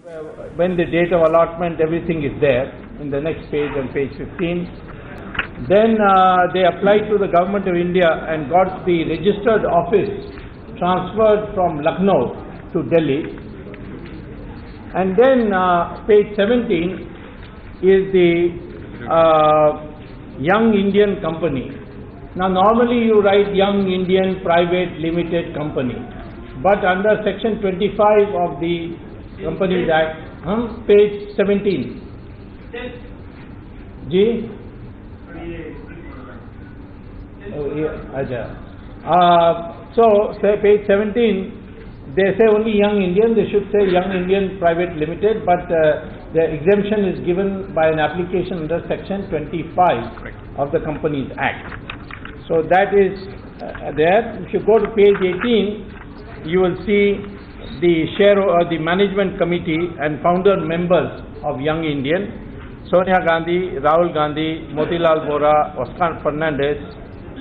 When the date of allotment, everything is there in the next page, on page 15. Then they applied to the Government of India and got the registered office transferred from Lucknow to Delhi. And then page 17 is the Young Indian Company. Now normally you write Young Indian Private Limited Company, but under section 25 of the Companies Act, page 17. Ji? So say page 17, they say only Young Indian, they should say Young Indian Private Limited, but the exemption is given by an application under section 25 of the Companies Act. So that is there. If you go to page 18, you will see the the management committee and founder members of Young Indian: Sonia Gandhi, Rahul Gandhi, Motilal Vora, Oscar Fernandez,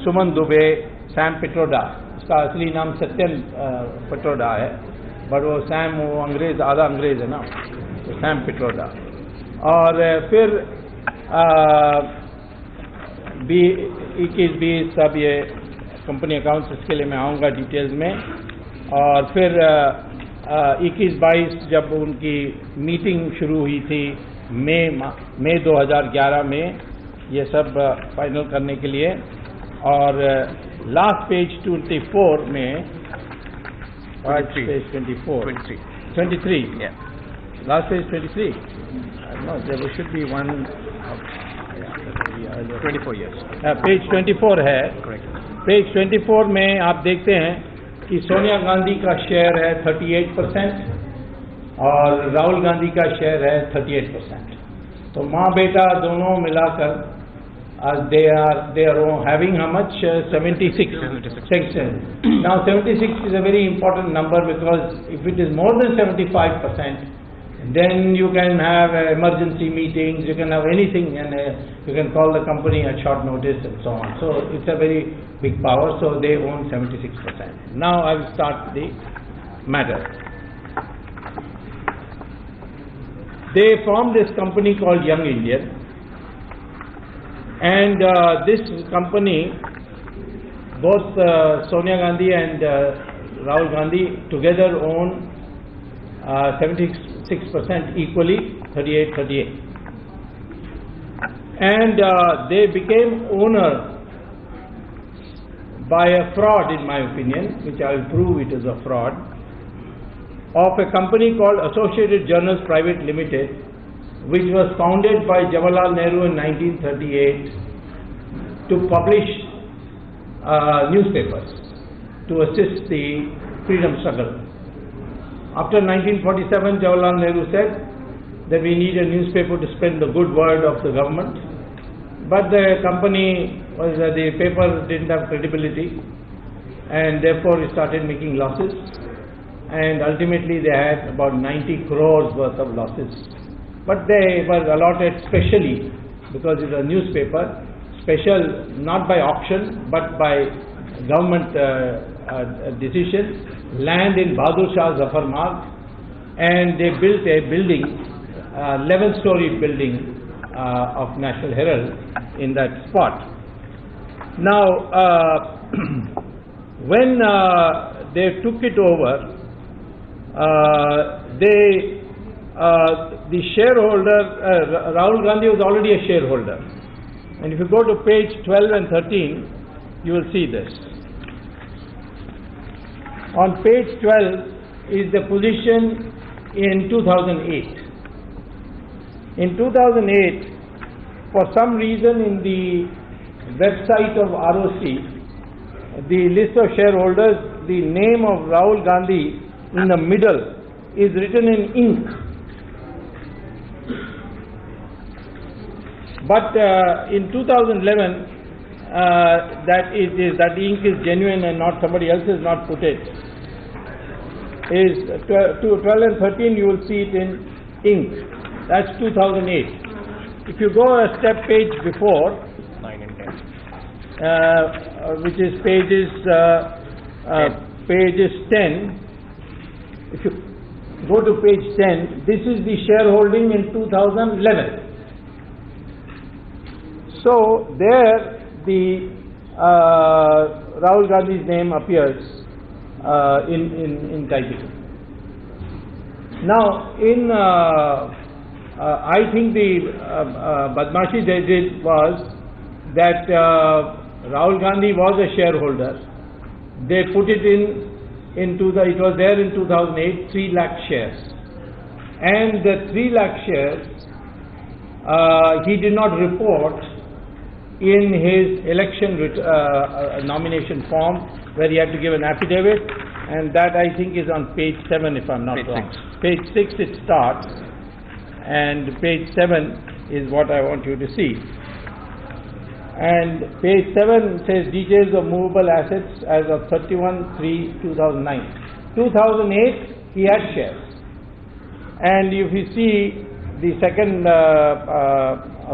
Suman Dubey, Sam Pitroda. उसका असली नाम सत्यन पिट्रोडा है, but वो Sam वो अंग्रेज, आधा अंग्रेज है ना, तो सैम पिट्रोडा. और फिर 21-20 सब ये कंपनी अकाउंट्स, इसके लिए मैं आऊँगा डिटेल्स में. और फिर 21-22 जब उनकी मीटिंग शुरू हुई थी मई 2011 में, ये सब फाइनल करने के लिए. और लास्ट पेज 24 में, page 23, last page 23, no, there should be one 24 years. Page 24 है. पेज 24 में आप देखते हैं कि सोनिया गांधी का शेयर है 38% और राहुल गांधी का शेयर है 38%. तो माँ बेटा दोनों मिलाकर they are having how much? 76. Now 76 is a very important number, because if it is more than 75%, then you can have emergency meetings, you can have anything, and you can call the company at short notice and so on. So it's a very big power, so they own 76%. Now I will start the matter. They formed this company called Young Indian, and this company, both Sonia Gandhi and Rahul Gandhi together own 76% equally, 38. And they became owner by a fraud, in my opinion, which I will prove it is a fraud, of a company called Associated Journals Private Limited, which was founded by Jawaharlal Nehru in 1938 to publish newspapers to assist the freedom struggle. After 1947, Jawaharlal Nehru said that we need a newspaper to spread the good word of the government, but the company was the paper didn't have credibility, and therefore it started making losses, and ultimately they had about 90 crores worth of losses. But they were allotted specially, because it's a newspaper, special not by auction but by government decision, land in Bahadur Shah Zafar Marg, and they built a building, 11-story building of National Herald in that spot. Now, when they took it over, the shareholder, Rahul Gandhi was already a shareholder. And if you go to page 12 and 13, you will see this. On page 12 is the position in 2008. In 2008, for some reason in the website of ROC, the list of shareholders, the name of Rahul Gandhi in the middle is written in ink. But in 2011, that ink is genuine and not somebody else has not put it. Is 12 and 13, you will see it in ink. That's 2008. If you go a step page before, 9 and 10, which is pages 10. If go to page 10. This is the shareholding in 2011. So there the Rahul Gandhi's name appears in title. Now, I think the badmashi they did was that Rahul Gandhi was a shareholder. They put it it was there in 2008, 3 lakh shares. And the 3 lakh shares, he did not report in his election nomination form, where he had to give an affidavit, and that I think is on page 7 if I'm not wrong. Page 6 it starts, and page 7 is what I want you to see. And page 7 says details of movable assets as of 31/3/2009. 2008 he had shares, and if you see the second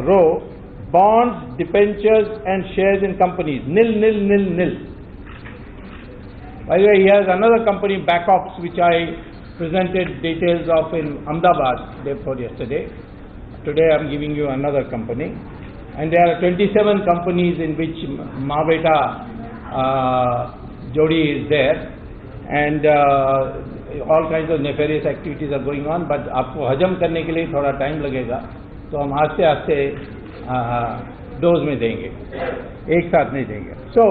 row, bonds, debentures and shares in companies, nil, nil, nil, nil. By the way, he has another company, Backops, which I presented details of in Ahmedabad day before yesterday. Today I am giving you another company. And there are 27 companies in which Mabeta Jodi is there, and all kinds of nefarious activities are going on. But आपको हजम करने के लिए थोड़ा time लगेगा, तो हम आस्ते आस्ते डोज में देंगे, एक साथ नहीं देंगे. So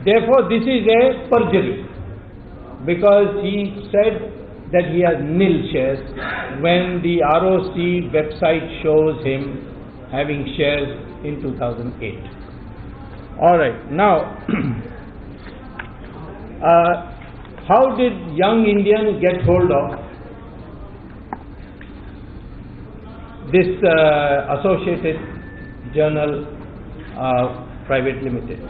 therefore this is a perjury, because he said that he has nil shares when the ROC website shows him having shares in 2008. All right, now how did Young Indian get hold of this Associated Journal Private Limited?